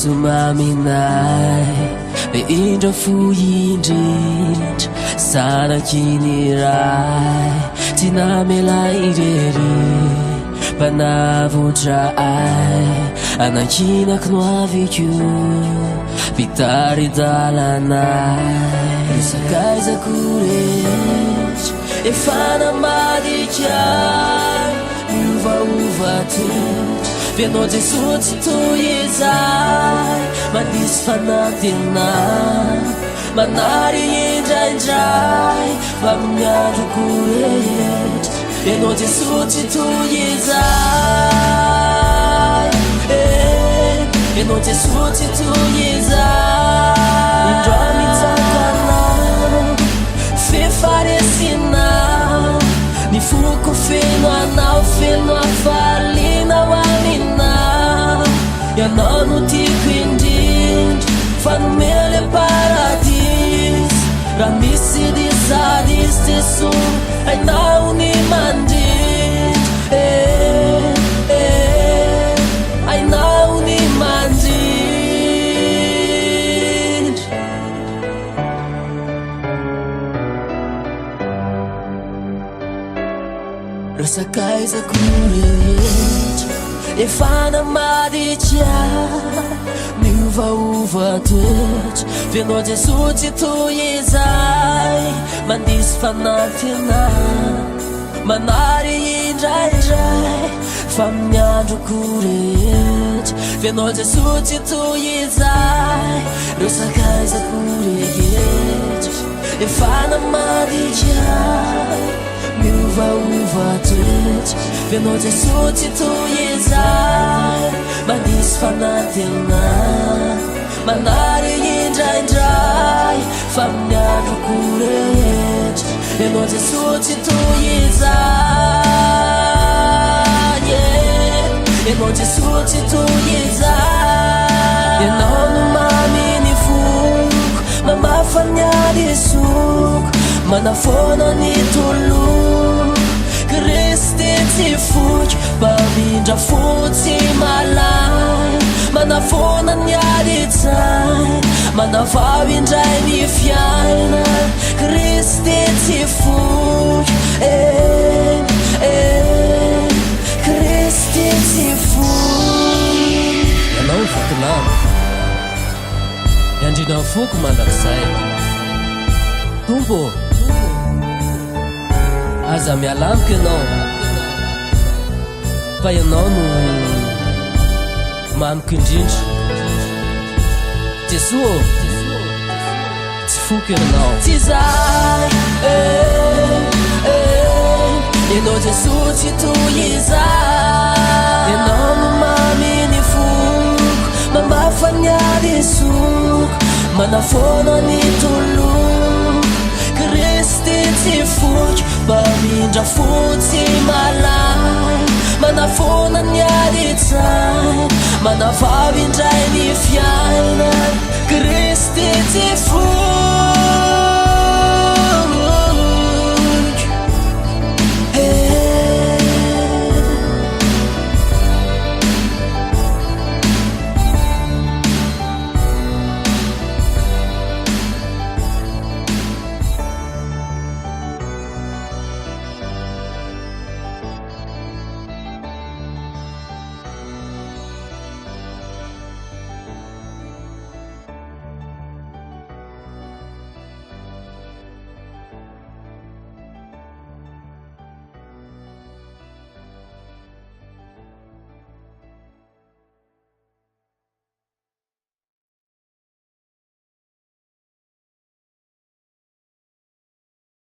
sumaminay be indra fuindrindra sanakiniray tinamelay irery panavotra ay anakinako no aviko pitarydalanay resakaizako rehetra efa namadikay miovaova toetra Vianao Jesosy tsy toy izay manisy fanatenay manary indraindray mba amin'ny androko rehetra Vianao Jesosy tsy toy izay Vianao Jesosy tsy toy izay indro mitsakanao fefaresinao ny foko feno anao feno afalinao aminao ianao no tiako indrindra fa nomele paradis raha misy disadis Jesosy hainao ny mandrindra hainao ny mandrindra resakaizako rehetra efa namadikay miovaova toetra Vianao Jesosy tsy toy izay mandisy fanatenay manary indraindray fa amin'ny androko rehetra Vianao Jesosy tsy toy izay resakaizako rehetra efa namadikay miovaova toetra Vianao Jesosy tsy toy izay mandisy fanatenay manary indraindray fa amin'ny androko rehetra Vianao Jesosy tsy toy izay Vianao Jesosy tsy toy izay ianao no maminy foko mamafany adisoko manafona ny tolo Kristy tsy foky mamindra fotsy malay manafona ny aditsay manavao indray ny fiaina Kristy tsy foky Kristy tsy foky ianao fokonamo iandrinao foko mandrakizay Tompo aza mialamiko ianao fa ianao no mamiko indrindra Jesosy tsy foko ianao tsy zay ianao Jesosy tsy toy izay ianao no maminy foko mamafany adisoko manafona ny tolo Kristy tsy foky mamindra fotsy malay manafona ny aditsay manavao indray ny fiaina Kristy tsy